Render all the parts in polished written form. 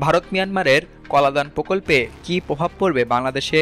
ভারত মিয়ানমারের কলাদান প্রকল্পে কী প্রভাব পড়বে বাংলাদেশে?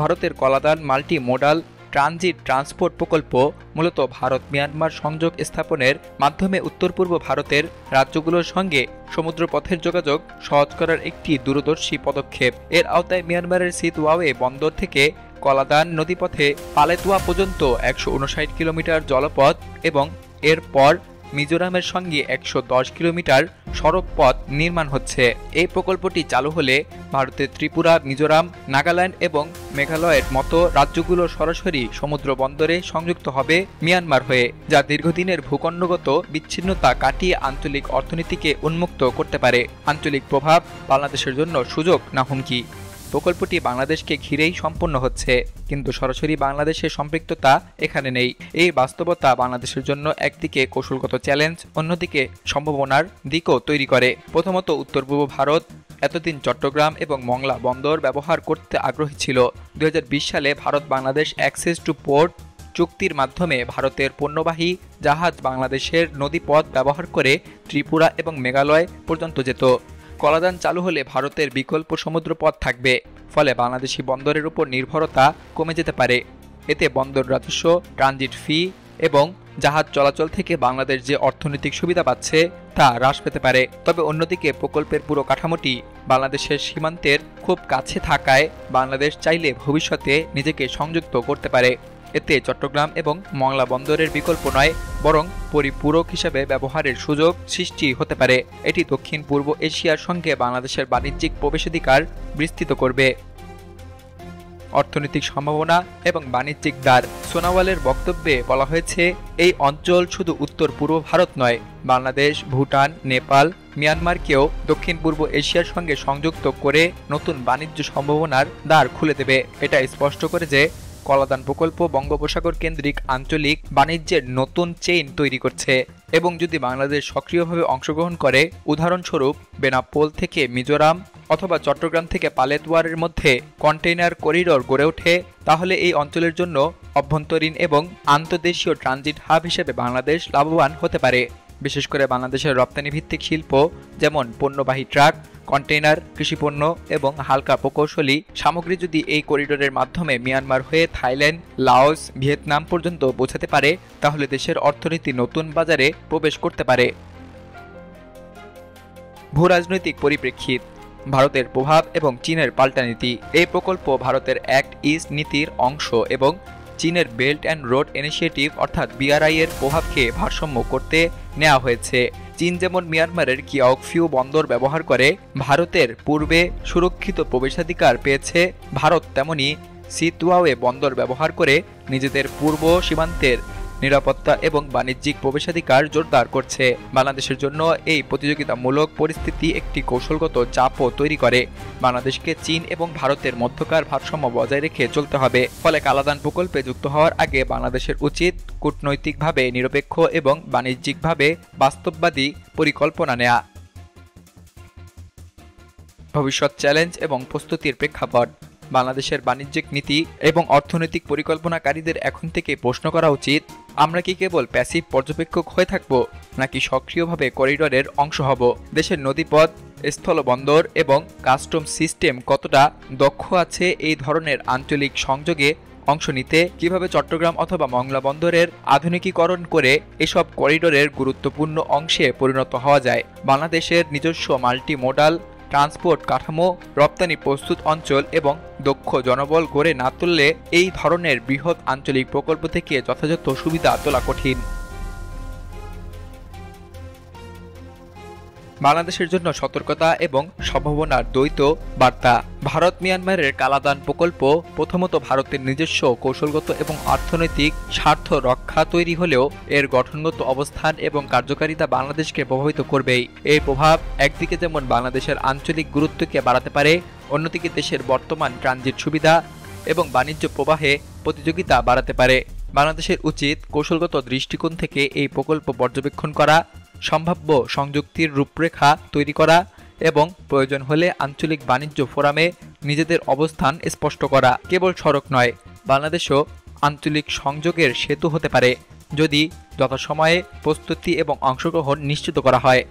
ভারতের কলাদান মাল্টি মোডাল ট্রানজিট ট্রান্সপোর্ট প্রকল্প মূলত ভারত মিয়ানমার সংযোগ স্থাপনের মাধ্যমে উত্তর পূর্ব ভারতের রাজ্যগুলোর সঙ্গে সমুদ্রপথের যোগাযোগ সহজ করার একটি দূরদর্শী পদক্ষেপ। এর আওতায় মিয়ানমারের সিতওয়াওয়ে বন্দর থেকে কলাদান নদীপথে পালেতুয়া পর্যন্ত ১৫৯ কিলোমিটার জলপথ এবং এরপর মিজোরামের সঙ্গে ১১০ কিলোমিটার সড়ক পথ নির্মাণ হচ্ছে। এই প্রকল্পটি চালু হলে ভারতের ত্রিপুরা, মিজোরাম, নাগাল্যান্ড এবং মেঘালয়ের মতো রাজ্যগুলো সরাসরি সমুদ্র বন্দরে সংযুক্ত হবে মিয়ানমার হয়ে, যা দীর্ঘদিনের ভূখণ্ডগত বিচ্ছিন্নতা কাটিয়ে আঞ্চলিক অর্থনীতিকে উন্মুক্ত করতে পারে। আঞ্চলিক প্রভাব বাংলাদেশের জন্য সুযোগ না হুমকি? প্রকল্পটি বাংলাদেশকে ঘিরেই সম্পন্ন হচ্ছে, কিন্তু সরাসরি বাংলাদেশের সম্পৃক্ততা এখানে নেই। এই বাস্তবতা বাংলাদেশের জন্য একদিকে কৌশলগত চ্যালেঞ্জ, অন্যদিকে সম্ভাবনার দিকও তৈরি করে। প্রথমত, উত্তর পূর্ব ভারত এতদিন চট্টগ্রাম এবং মংলা বন্দর ব্যবহার করতে আগ্রহী ছিল। ২০২০ সালে Bharat Bangladesh access to port চুক্তির মাধ্যমে ভারতের পণ্যবাহী জাহাজ বাংলাদেশের নদীপথ ব্যবহার করে ত্রিপুরা এবং মেঘালয় পর্যন্ত যেত। কলাদান চালু হলে ভারতের বিকল্প সমুদ্রপথ থাকবে, ফলে বাংলাদেশি বন্দরের উপর নির্ভরতা কমে যেতে পারে। এতে বন্দর রাজস্ব, ট্রানজিট ফি এবং জাহাজ চলাচল থেকে বাংলাদেশ যে অর্থনৈতিক সুবিধা পাচ্ছে তা হ্রাস পেতে পারে। তবে অন্যদিকে প্রকল্পের পুরো কাঠামোটি বাংলাদেশের সীমান্তের খুব কাছে থাকায় বাংলাদেশ চাইলে ভবিষ্যতে নিজেকে সংযুক্ত করতে পারে। এতে চট্টগ্রাম এবং মংলা বন্দরের বিকল্প নয়, বরং পরিপূরক হিসেবে ব্যবহারের সুযোগ সৃষ্টি হতে পারে। এটি দক্ষিণ পূর্ব এশিয়ার সঙ্গে বাংলাদেশের বাণিজ্যিক প্রবেশাধিকার বিস্তৃত করবে। অর্থনৈতিক সম্ভাবনা এবং বাণিজ্যিক দ্বার। সোনাওয়ালের বক্তব্যে বলা হয়েছে, এই অঞ্চল শুধু উত্তর পূর্ব ভারত নয়, বাংলাদেশ, ভুটান, নেপাল, মিয়ানমারকেও দক্ষিণ পূর্ব এশিয়ার সঙ্গে সংযুক্ত করে নতুন বাণিজ্য সম্ভাবনার দ্বার খুলে দেবে। এটা স্পষ্ট করে যে কলাদান প্রকল্প বঙ্গোপসাগর কেন্দ্রিক আঞ্চলিক বাণিজ্যের নতুন চেইন তৈরি করছে এবং যদি বাংলাদেশ সক্রিয়ভাবে অংশগ্রহণ করে, উদাহরণস্বরূপ বেনাপোল থেকে মিজোরাম অথবা চট্টগ্রাম থেকে পালেতুয়ারের মধ্যে কন্টেইনার করিডোর গড়ে ওঠে, তাহলে এই অঞ্চলের জন্য অভ্যন্তরীণ এবং আন্তর্দেশীয় ট্রানজিট হাব হিসেবে বাংলাদেশ লাভবান হতে পারে। বিশেষ করে বাংলাদেশের রপ্তানি ভিত্তিক শিল্প যেমন পণ্যবাহী ট্রাক, কন্টেইনার, কৃষিপণ্য এবং হালকা প্রকৌশলী সামগ্রী যদি এই করিডোরের মাধ্যমে মিয়ানমার হয়ে থাইল্যান্ড, লাওস, ভিয়েতনাম পর্যন্ত পৌঁছাতে পারে, তাহলে দেশের অর্থনীতি নতুন বাজারে প্রবেশ করতে পারে। ভূরাজনৈতিক পরিপ্রেক্ষিত। ভারতের প্রভাব এবং চীনের পাল্টা নীতি। এই প্রকল্প ভারতের অ্যাক্ট ইস্ট নীতির অংশ এবং চীনের বেল্ট অ্যান্ড রোড ইনিশিয়েটিভ অর্থাৎ বিআরআই এর প্রভাবকে ভারসাম্য করতে নেওয়া হয়েছে। চীন যেমন মিয়ানমারের কিয়াওফিউ বন্দর ব্যবহার করে ভারতের পূর্বে সুরক্ষিত প্রবেশাধিকার পেয়েছে, ভারত তেমনি সিতওয়াওয়ে বন্দর ব্যবহার করে নিজেদের পূর্ব সীমান্তের নিরাপত্তা এবং বাণিজ্যিক প্রবেশাধিকার জোরদার করছে। বাংলাদেশের জন্য এই প্রতিযোগিতামূলক পরিস্থিতি একটি কৌশলগত চাপও তৈরি করে। বাংলাদেশকে চীন এবং ভারতের মধ্যকার ভারসাম্য বজায় রেখে চলতে হবে। ফলে কালাদান প্রকল্পে যুক্ত হওয়ার আগে বাংলাদেশের উচিত কূটনৈতিকভাবে নিরপেক্ষ এবং বাণিজ্যিকভাবে বাস্তববাদী পরিকল্পনা নেওয়া। ভবিষ্যৎ চ্যালেঞ্জ এবং প্রস্তুতির প্রেক্ষাপট। বাংলাদেশের বাণিজ্যিক নীতি এবং অর্থনৈতিক পরিকল্পনাকারীদের এখন থেকে প্রশ্ন করা উচিত, আমরা কি কেবল প্যাসিভ পর্যবেক্ষক হয়ে থাকব, নাকি সক্রিয়ভাবে করিডোরের অংশ হব? দেশের নদীপথ, স্থলবন্দর এবং কাস্টম সিস্টেম কতটা দক্ষ আছে এই ধরনের আঞ্চলিক সংযোগে অংশ নিতে? কিভাবে চট্টগ্রাম অথবা মংলা বন্দরের আধুনিকীকরণ করে এসব করিডোরের গুরুত্বপূর্ণ অংশে পরিণত হওয়া যায়? বাংলাদেশের নিজস্ব মাল্টি মোডাল ট্রান্সপোর্ট কাঠামো, রপ্তানি প্রস্তুত অঞ্চল এবং দক্ষ জনবল গড়ে না তুললে এই ধরনের বৃহৎ আঞ্চলিক প্রকল্প থেকে যথাযথ সুবিধা তোলা কঠিন। বাংলাদেশের জন্য সতর্কতা এবং সম্ভাবনার দ্বৈত বার্তা। ভারত মিয়ানমারের কালাদান প্রকল্প প্রথমত ভারতের নিজস্ব কৌশলগত এবং অর্থনৈতিক স্বার্থ রক্ষা তৈরি হলেও এর গঠনগত অবস্থান এবং কার্যকারিতা বাংলাদেশকে প্রভাবিত করবেই। এই প্রভাব একদিকে যেমন বাংলাদেশের আঞ্চলিক গুরুত্বকে বাড়াতে পারে, অন্যদিকে দেশের বর্তমান ট্রানজিট সুবিধা এবং বাণিজ্য প্রবাহে প্রতিযোগিতা বাড়াতে পারে। বাংলাদেশের উচিত কৌশলগত দৃষ্টিকোণ থেকে এই প্রকল্প পর্যবেক্ষণ করা, সম্ভাব্য সংযুক্তির রূপরেখা তৈরি করা এবং প্রয়োজন হলে আঞ্চলিক বাণিজ্য ফোরামে নিজেদের অবস্থান স্পষ্ট করা। কেবল সড়ক নয়, বাংলাদেশও আঞ্চলিক সংযোগের সেতু হতে পারে যদি যথাসময়ে প্রস্তুতি এবং অংশগ্রহণ নিশ্চিত করা হয়।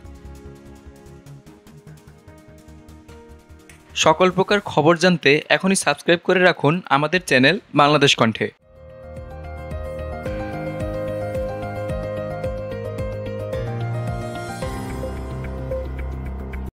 সকল প্রকার খবর জানতে এখনই সাবস্ক্রাইব করে রাখুন আমাদের চ্যানেল বাংলাদেশ কণ্ঠে।